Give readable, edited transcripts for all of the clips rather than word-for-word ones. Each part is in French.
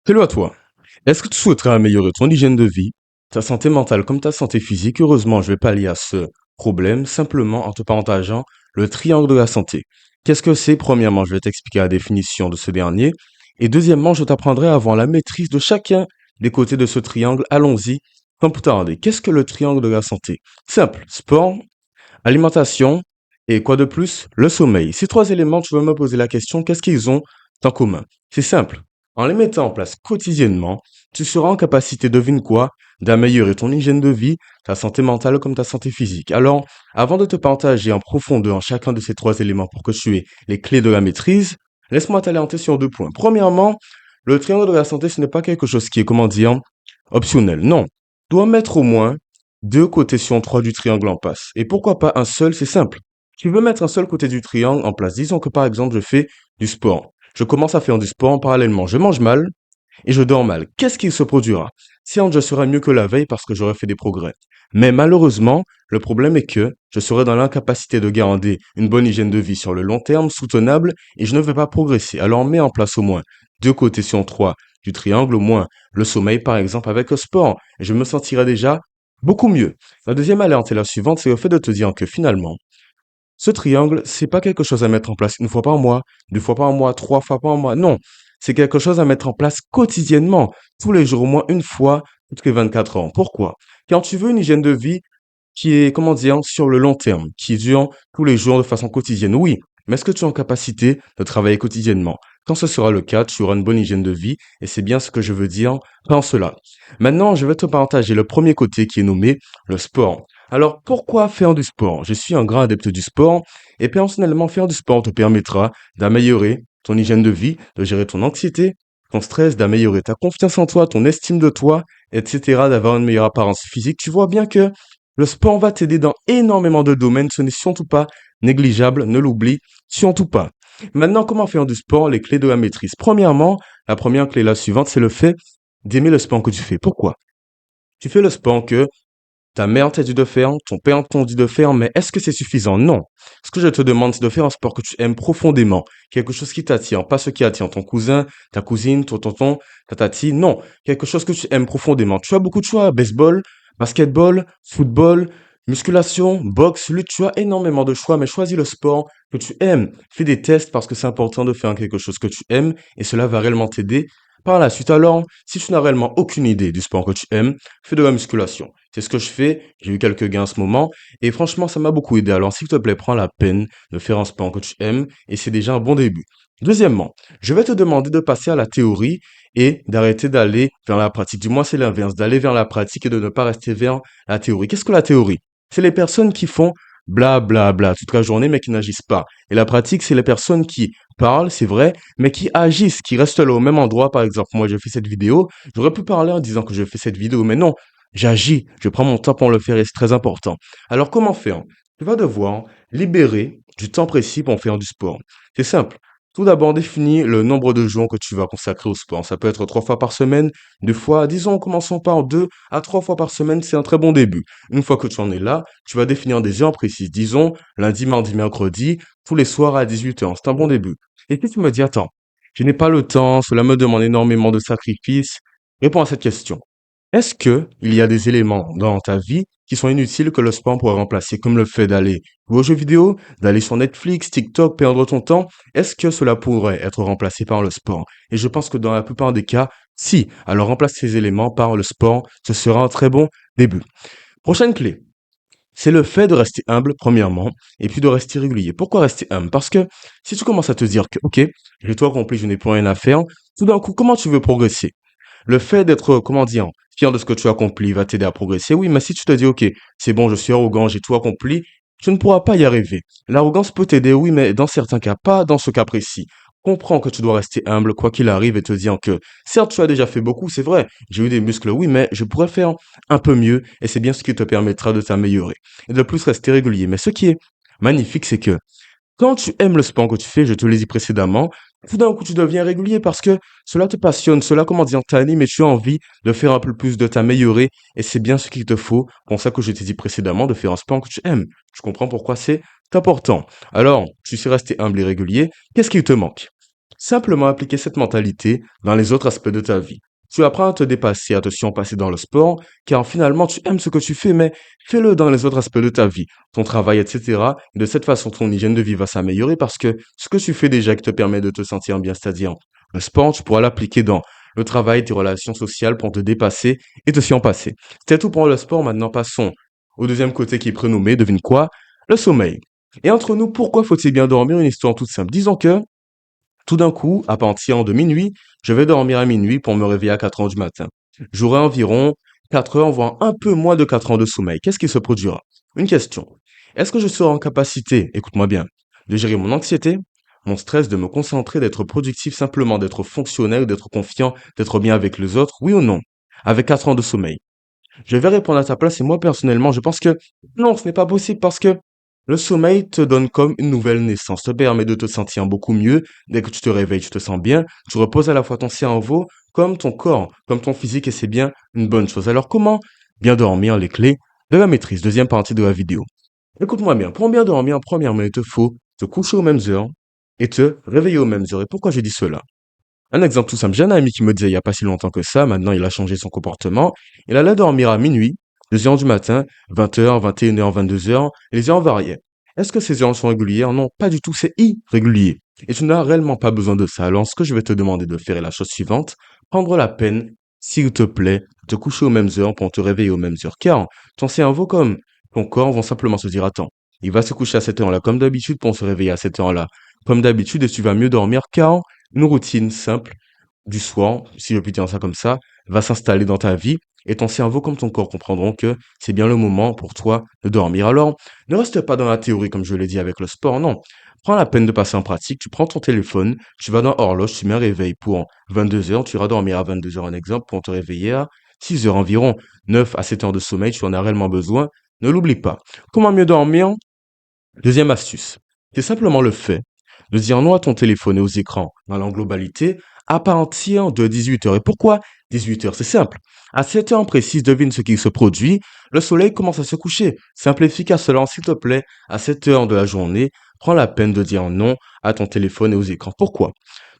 Salut à toi. Est-ce que tu souhaiterais améliorer ton hygiène de vie, ta santé mentale comme ta santé physique? Heureusement, je vais pallier à ce problème simplement en te partageant le triangle de la santé. Qu'est-ce que c'est? Premièrement, je vais t'expliquer la définition de ce dernier. Et deuxièmement, je t'apprendrai à avoir la maîtrise de chacun des côtés de ce triangle. Allons-y, sans plus tarder. Qu'est-ce que le triangle de la santé? Simple. Sport, alimentation et quoi de plus? Le sommeil. Ces trois éléments, tu vas me poser la question, qu'est-ce qu'ils ont en commun? C'est simple. En les mettant en place quotidiennement, tu seras en capacité, devine quoi, d'améliorer ton hygiène de vie, ta santé mentale comme ta santé physique. Alors, avant de te partager en profondeur chacun de ces trois éléments pour que tu aies les clés de la maîtrise, laisse-moi t'alerter sur deux points. Premièrement, le triangle de la santé, ce n'est pas quelque chose qui est, comment dire, optionnel. Non. Tu dois mettre au moins deux côtés sur trois du triangle en place. Et pourquoi pas un seul? C'est simple. Tu veux mettre un seul côté du triangle en place. Disons que par exemple, je fais du sport. Je commence à faire du sport parallèlement. Je mange mal et je dors mal. Qu'est-ce qui se produira? Certes, je serai mieux que la veille parce que j'aurai fait des progrès. Mais malheureusement, le problème est que je serai dans l'incapacité de garder une bonne hygiène de vie sur le long terme, soutenable, et je ne vais pas progresser. Alors mets en place au moins deux côtés sur trois du triangle, au moins le sommeil par exemple avec le sport. Et je me sentirai déjà beaucoup mieux. La deuxième alerte est la suivante, c'est le fait de te dire que finalement, ce triangle, c'est pas quelque chose à mettre en place une fois par mois, deux fois par mois, trois fois par mois. Non, c'est quelque chose à mettre en place quotidiennement, tous les jours, au moins une fois toutes les 24 heures. Pourquoi? Quand tu veux une hygiène de vie qui est, comment dire, sur le long terme, qui dure tous les jours de façon quotidienne, oui, mais est-ce que tu es en capacité de travailler quotidiennement? Quand ce sera le cas, tu auras une bonne hygiène de vie, et c'est bien ce que je veux dire par cela. Maintenant, je vais te partager le premier côté qui est nommé le sport. Alors, pourquoi faire du sport? Je suis un grand adepte du sport et personnellement, faire du sport te permettra d'améliorer ton hygiène de vie, de gérer ton anxiété, ton stress, d'améliorer ta confiance en toi, ton estime de toi, etc., d'avoir une meilleure apparence physique. Tu vois bien que le sport va t'aider dans énormément de domaines. Ce n'est surtout pas négligeable, ne l'oublie surtout pas. Maintenant, comment faire du sport? Les clés de la maîtrise. Premièrement, la première clé, la suivante, c'est le fait d'aimer le sport que tu fais. Pourquoi? Tu fais le sport que ta mère t'a dit de faire, ton père t'a dit de faire, mais est-ce que c'est suffisant? Non. Ce que je te demande, c'est de faire un sport que tu aimes profondément, quelque chose qui t'attire, pas ce qui attire ton cousin, ta cousine, ton tonton, ta tati, non. Quelque chose que tu aimes profondément. Tu as beaucoup de choix, baseball, basketball, football, musculation, boxe, lutte, tu as énormément de choix, mais choisis le sport que tu aimes. Fais des tests parce que c'est important de faire quelque chose que tu aimes et cela va réellement t'aider par la suite. Alors, si tu n'as réellement aucune idée du sport que tu aimes, fais de la musculation. C'est ce que je fais. J'ai eu quelques gains en ce moment. Et franchement, ça m'a beaucoup aidé. Alors, s'il te plaît, prends la peine de faire un sport que tu aimes. Et c'est déjà un bon début. Deuxièmement, je vais te demander de passer à la théorie et d'arrêter d'aller vers la pratique. Du moins, c'est l'inverse, d'aller vers la pratique et de ne pas rester vers la théorie. Qu'est-ce que la théorie? C'est les personnes qui font bla bla bla toute la journée, mais qui n'agissent pas. Et la pratique, c'est les personnes qui parlent, c'est vrai, mais qui agissent, qui restent là au même endroit. Par exemple, moi, je fais cette vidéo. J'aurais pu parler en disant que je fais cette vidéo, mais non. J'agis, je prends mon temps pour le faire et c'est très important. Alors comment faire? Tu vas devoir libérer du temps précis pour faire du sport. C'est simple. Tout d'abord, définis le nombre de jours que tu vas consacrer au sport. Ça peut être trois fois par semaine, deux fois, disons, commençons par deux à trois fois par semaine, c'est un très bon début. Une fois que tu en es là, tu vas définir des heures précises. Disons, lundi, mardi, mercredi, tous les soirs à 18 heures. C'est un bon début. Et puis tu me dis, attends, je n'ai pas le temps, cela me demande énormément de sacrifices. Réponds à cette question. Est-ce que il y a des éléments dans ta vie qui sont inutiles que le sport pourrait remplacer, comme le fait d'aller jouer aux jeux vidéo, d'aller sur Netflix, TikTok, perdre ton temps? Est-ce que cela pourrait être remplacé par le sport? Et je pense que dans la plupart des cas, si. Alors remplace ces éléments par le sport, ce sera un très bon début. Prochaine clé. C'est le fait de rester humble, premièrement, et puis de rester régulier. Pourquoi rester humble? Parce que si tu commences à te dire que, ok, j'ai tout accompli, je n'ai plus rien à faire, tout d'un coup, comment tu veux progresser? Le fait d'être, comment dire, fier de ce que tu as accompli va t'aider à progresser. Oui, mais si tu te dis, OK, c'est bon, je suis arrogant, j'ai tout accompli, tu ne pourras pas y arriver. L'arrogance peut t'aider, oui, mais dans certains cas, pas dans ce cas précis. Comprends que tu dois rester humble, quoi qu'il arrive, et te dire que, certes, tu as déjà fait beaucoup, c'est vrai, j'ai eu des muscles, oui, mais je pourrais faire un peu mieux, et c'est bien ce qui te permettra de t'améliorer. Et de plus, rester régulier. Mais ce qui est magnifique, c'est que quand tu aimes le sport que tu fais, je te l'ai dit précédemment, tout d'un coup tu deviens régulier parce que cela te passionne, cela, comment dire, t'anime et tu as envie de faire un peu plus, de t'améliorer et c'est bien ce qu'il te faut, pour ça que je t'ai dit précédemment, de faire un sport que tu aimes. Je comprends pourquoi c'est important. Alors, tu sais rester humble et régulier, qu'est-ce qu'il te manque? Simplement appliquer cette mentalité dans les autres aspects de ta vie. Tu apprends à te dépasser, à te surpasser dans le sport, car finalement tu aimes ce que tu fais, mais fais-le dans les autres aspects de ta vie, ton travail, etc. Et de cette façon, ton hygiène de vie va s'améliorer parce que ce que tu fais déjà qui te permet de te sentir bien, c'est-à-dire le sport, tu pourras l'appliquer dans le travail, tes relations sociales pour te dépasser et te surpasser. C'était tout pour le sport. Maintenant, passons au deuxième côté qui est prénommé, devine quoi? Le sommeil. Et entre nous, pourquoi faut-il bien dormir? Une histoire toute simple. Disons que tout d'un coup, à partir de minuit, je vais dormir à minuit pour me réveiller à 4 heures du matin. J'aurai environ 4 heures, voire un peu moins de 4 heures de sommeil. Qu'est-ce qui se produira? Une question. Est-ce que je serai en capacité, écoute-moi bien, de gérer mon anxiété, mon stress, de me concentrer, d'être productif, simplement d'être fonctionnel, d'être confiant, d'être bien avec les autres, oui ou non? Avec 4 heures de sommeil. Je vais répondre à ta place et moi personnellement, je pense que non, ce n'est pas possible parce que le sommeil te donne comme une nouvelle naissance, te permet de te sentir beaucoup mieux. Dès que tu te réveilles, tu te sens bien. Tu reposes à la fois ton cerveau comme ton corps, comme ton physique et c'est bien une bonne chose. Alors comment bien dormir? Les clés de la maîtrise, deuxième partie de la vidéo. Écoute-moi bien, pour bien dormir, premièrement, il te faut te coucher aux mêmes heures et te réveiller aux mêmes heures. Et pourquoi je dis cela? Un exemple tout simple, j'ai un ami qui me disait il n'y a pas si longtemps que ça, maintenant il a changé son comportement. Il allait dormir à minuit, 2 heures du matin, 20 heures, 21 heures, 22 heures, et les heures variaient. Est-ce que ces heures sont régulières? Non, pas du tout, c'est irrégulier. Et tu n'as réellement pas besoin de ça. Alors ce que je vais te demander de faire est la chose suivante, prendre la peine, s'il te plaît, de te coucher aux mêmes heures pour te réveiller aux mêmes heures. Car ton cerveau comme ton corps vont simplement se dire, attends, il va se coucher à cette heure-là comme d'habitude pour se réveiller à cette heure-là comme d'habitude et tu vas mieux dormir car une routine simple du soir, si je puis dire ça comme ça, va s'installer dans ta vie et ton cerveau comme ton corps comprendront que c'est bien le moment pour toi de dormir. Alors, ne reste pas dans la théorie comme je l'ai dit avec le sport, non. Prends la peine de passer en pratique, tu prends ton téléphone, tu vas dans horloge, tu mets un réveil pour 22 heures, tu iras dormir à 22 heures un exemple pour te réveiller à 6 heures environ, 9 à 7 heures de sommeil, tu en as réellement besoin, ne l'oublie pas. Comment mieux dormir? Deuxième astuce, c'est simplement le fait de dire non à ton téléphone et aux écrans dans la globalité à partir de 18 heures. Et pourquoi 18 heures? C'est simple. À 7 heures précises, devine ce qui se produit. Le soleil commence à se coucher. Simple et efficace. Alors, s'il te plaît, à 7 heures de la journée, prends la peine de dire non à ton téléphone et aux écrans. Pourquoi?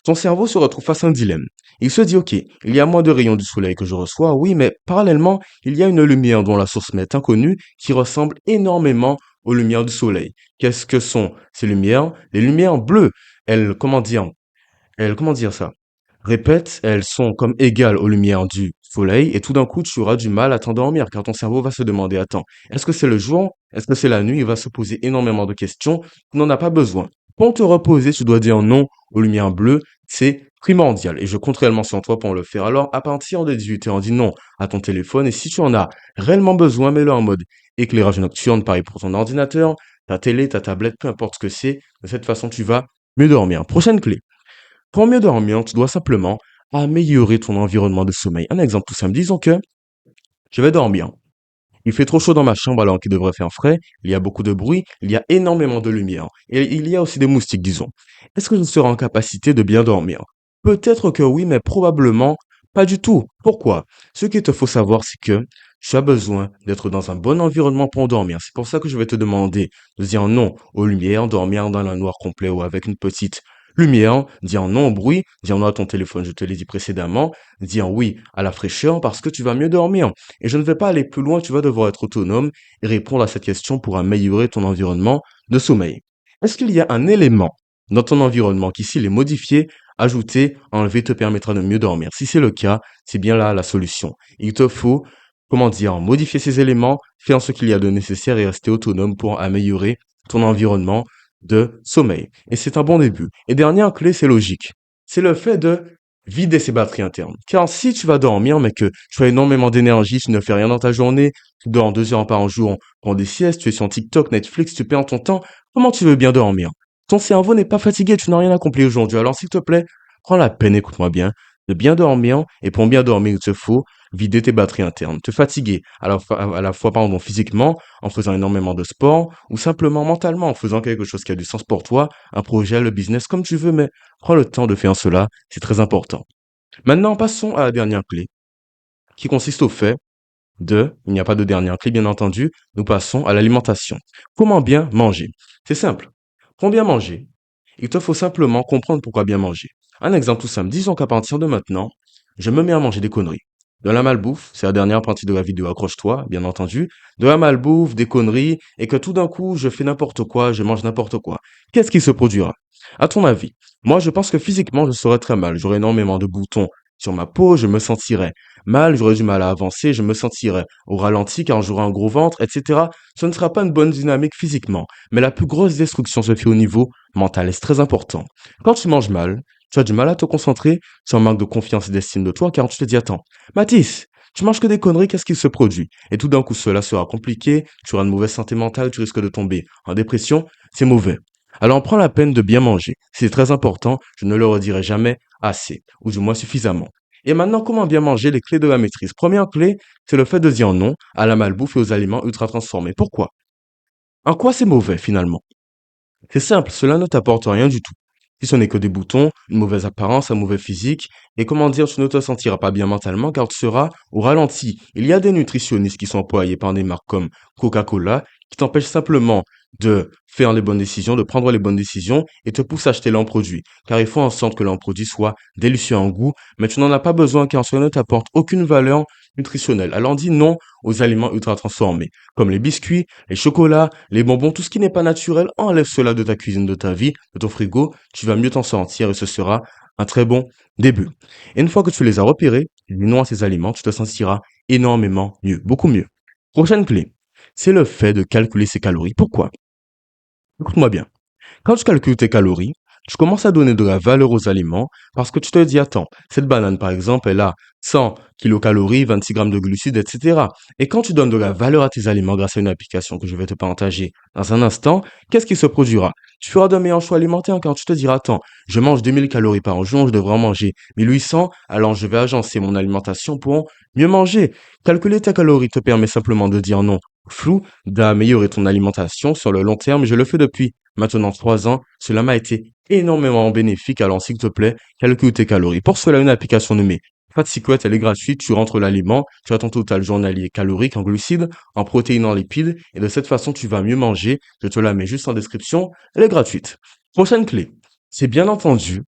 Ton cerveau se retrouve face à un dilemme. Il se dit, OK, il y a moins de rayons du soleil que je reçois, oui, mais parallèlement, il y a une lumière dont la source m'est inconnue qui ressemble énormément aux lumières du soleil. Qu'est-ce que sont ces lumières? Les lumières bleues. Comment dire ça? Répète, elles sont comme égales aux lumières du soleil et tout d'un coup, tu auras du mal à t'endormir car ton cerveau va se demander, attends, est-ce que c'est le jour? Est-ce que c'est la nuit? Il va se poser énormément de questions. Tu n'en as pas besoin. Pour te reposer, tu dois dire non aux lumières bleues. C'est primordial et je compte réellement sur toi pour le faire. Alors, à partir de 18 heures, dis non à ton téléphone et si tu en as réellement besoin, mets-le en mode éclairage nocturne, pareil pour ton ordinateur, ta télé, ta tablette, peu importe ce que c'est. De cette façon, tu vas mieux dormir. Prochaine clé. Pour mieux dormir, tu dois simplement améliorer ton environnement de sommeil. Un exemple tout simple, disons que je vais dormir. Il fait trop chaud dans ma chambre alors qu'il devrait faire frais, il y a beaucoup de bruit, il y a énormément de lumière, et il y a aussi des moustiques, disons. Est-ce que je serai en capacité de bien dormir? Peut-être que oui, mais probablement pas du tout. Pourquoi? Ce qu'il te faut savoir, c'est que tu as besoin d'être dans un bon environnement pour dormir. C'est pour ça que je vais te demander de dire non aux lumières, dormir dans le noir complet ou avec une petite lumière, dire non au bruit, dire non à ton téléphone, je te l'ai dit précédemment, dire oui à la fraîcheur parce que tu vas mieux dormir. Et je ne vais pas aller plus loin, tu vas devoir être autonome et répondre à cette question pour améliorer ton environnement de sommeil. Est-ce qu'il y a un élément dans ton environnement qui, s'il est modifié, ajouté, enlevé, te permettra de mieux dormir? Si c'est le cas, c'est bien là la solution. Il te faut, comment dire, modifier ces éléments, faire ce qu'il y a de nécessaire et rester autonome pour améliorer ton environnement de sommeil. Et c'est un bon début. Et dernière clé, c'est logique. C'est le fait de vider ses batteries internes. Car si tu vas dormir, mais que tu as énormément d'énergie, tu ne fais rien dans ta journée, tu dors 2 heures par jour, prends des siestes, tu es sur TikTok, Netflix, tu perds ton temps, comment tu veux bien dormir? Ton cerveau n'est pas fatigué, tu n'as rien accompli aujourd'hui. Alors s'il te plaît, prends la peine, écoute-moi bien, de bien dormir. Et pour bien dormir, il te faut vider tes batteries internes, te fatiguer à la fois pardon, physiquement, en faisant énormément de sport, ou simplement mentalement, en faisant quelque chose qui a du sens pour toi, un projet, le business, comme tu veux, mais prends le temps de faire cela, c'est très important. Maintenant, passons à la dernière clé, qui consiste au fait il n'y a pas de dernière clé, bien entendu, nous passons à l'alimentation. Comment bien manger? C'est simple. Pour bien manger, Il te faut simplement comprendre pourquoi bien manger. Un exemple tout simple, disons qu'à partir de maintenant, je me mets à manger des conneries. De la malbouffe, c'est la dernière partie de la vidéo, accroche-toi, bien entendu. De la malbouffe, des conneries, et que tout d'un coup, je fais n'importe quoi, je mange n'importe quoi. Qu'est-ce qui se produira? À ton avis? Moi, je pense que physiquement, je serais très mal. J'aurais énormément de boutons sur ma peau, je me sentirais mal, j'aurais du mal à avancer, je me sentirais au ralenti car j'aurais un gros ventre, etc. Ce ne sera pas une bonne dynamique physiquement. Mais la plus grosse destruction se fait au niveau mental et c'est très important. Quand tu manges mal, tu as du mal à te concentrer, tu as un manque de confiance et d'estime de toi car tu te dis attends, Mathis, tu manges que des conneries, qu'est-ce qui se produit? Et tout d'un coup cela sera compliqué, tu auras une mauvaise santé mentale, tu risques de tomber en dépression, c'est mauvais. Alors prends la peine de bien manger, c'est très important, je ne le redirai jamais assez, ou du moins suffisamment. Et maintenant, comment bien manger? Les clés de la maîtrise. Première clé, c'est le fait de dire non à la malbouffe et aux aliments ultra transformés. Pourquoi? En quoi c'est mauvais finalement? C'est simple, cela ne t'apporte rien du tout. Si ce n'est que des boutons, une mauvaise apparence, un mauvais physique, et comment dire, tu ne te sentiras pas bien mentalement car tu seras au ralenti. Il y a des nutritionnistes qui sont employés par des marques comme Coca-Cola qui t'empêchent simplement de faire les bonnes décisions, de prendre les bonnes décisions et te poussent à acheter leurs produits. Car il faut en sorte que leurs produits soient délicieux en goût, mais tu n'en as pas besoin car cela ne t'apporte aucune valeur nutritionnelle. Alors dis non aux aliments ultra transformés, comme les biscuits, les chocolats, les bonbons, tout ce qui n'est pas naturel, enlève cela de ta cuisine, de ta vie, de ton frigo, tu vas mieux t'en sortir et ce sera un très bon début. Et une fois que tu les as repérés, dis non à ces aliments, tu te sentiras énormément mieux, beaucoup mieux. Prochaine clé, c'est le fait de calculer ses calories. Pourquoi? Écoute-moi bien. Quand tu calcules tes calories, tu commences à donner de la valeur aux aliments parce que tu te dis, attends, cette banane par exemple, elle a 100 kilocalories, 26 grammes de glucides, etc. Et quand tu donnes de la valeur à tes aliments grâce à une application que je vais te partager dans un instant, qu'est-ce qui se produira? Tu feras de meilleurs choix alimentaires car tu te diras, attends, je mange 2000 calories par jour, je devrais en manger 1800, alors je vais agencer mon alimentation pour mieux manger. Calculer tes calories te permet simplement de dire non flou, d'améliorer ton alimentation sur le long terme. Je le fais depuis maintenant 3 ans. Cela m'a été énormément bénéfique. Alors, s'il te plaît, calcule tes calories. Pour cela, une application nommée Fat Secret, elle est gratuite. Tu rentres l'aliment, tu as ton total journalier calorique en glucides, en protéines, en lipides. Et de cette façon, tu vas mieux manger. Je te la mets juste en description. Elle est gratuite. Prochaine clé. C'est bien entendu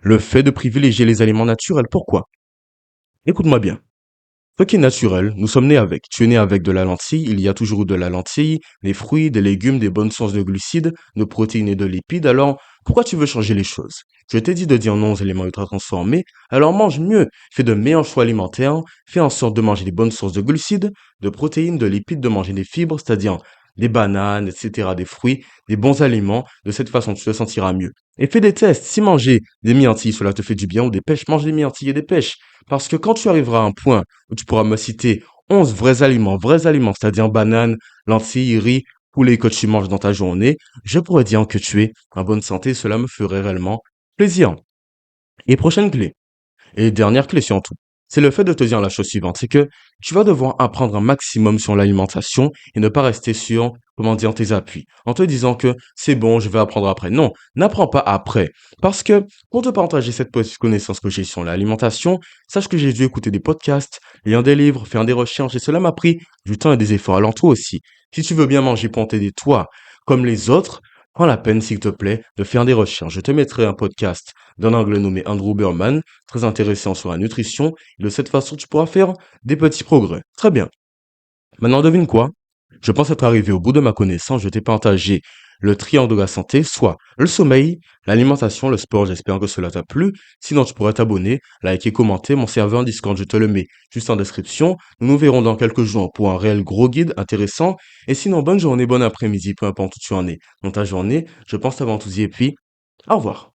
le fait de privilégier les aliments naturels. Pourquoi? Écoute-moi bien. Ce qui est naturel, nous sommes nés avec. Tu es né avec de la lentille, il y a toujours eu de la lentille, des fruits, des légumes, des bonnes sources de glucides, de protéines et de lipides. Alors, pourquoi tu veux changer les choses? Je t'ai dit de dire non aux éléments ultra transformés, alors mange mieux. Fais de meilleurs choix alimentaires, fais en sorte de manger des bonnes sources de glucides, de protéines, de lipides, de manger des fibres, c'est-à-dire des bananes, etc., des fruits, des bons aliments. De cette façon, tu te sentiras mieux. Et fais des tests. Si manger des myrtilles, cela te fait du bien, ou des pêches, mange des myrtilles et des pêches. Parce que quand tu arriveras à un point où tu pourras me citer 11 vrais aliments, c'est-à-dire bananes, lentilles, riz, poulet que tu manges dans ta journée, je pourrais dire que tu es en bonne santé, cela me ferait réellement plaisir. Et prochaine clé. Et dernière clé surtout, c'est le fait de te dire la chose suivante, c'est que tu vas devoir apprendre un maximum sur l'alimentation et ne pas rester sur, comment dire, tes appuis, en te disant que c'est bon, je vais apprendre après. Non, n'apprends pas après. Parce que pour te partager cette petite connaissance que j'ai sur l'alimentation, sache que j'ai dû écouter des podcasts, lire des livres, faire des recherches et cela m'a pris du temps et des efforts. Alors toi aussi, si tu veux bien manger pour t'aider toi, comme les autres, prends la peine, s'il te plaît, de faire des recherches. Je te mettrai un podcast d'un anglais nommé Andrew Berman, très intéressant sur la nutrition. Et de cette façon, tu pourras faire des petits progrès. Très bien. Maintenant, devine quoi? Je pense être arrivé au bout de ma connaissance. Je t'ai partagé le triangle de la santé, soit le sommeil, l'alimentation, le sport. J'espère que cela t'a plu. Sinon, tu pourrais t'abonner, liker, commenter. Mon serveur Discord, je te le mets juste en description. Nous nous verrons dans quelques jours pour un réel gros guide intéressant. Et sinon, bonne journée, bon après-midi, peu importe où tu en es dans ta journée. Je pense t'avoir tout dit et puis, au revoir.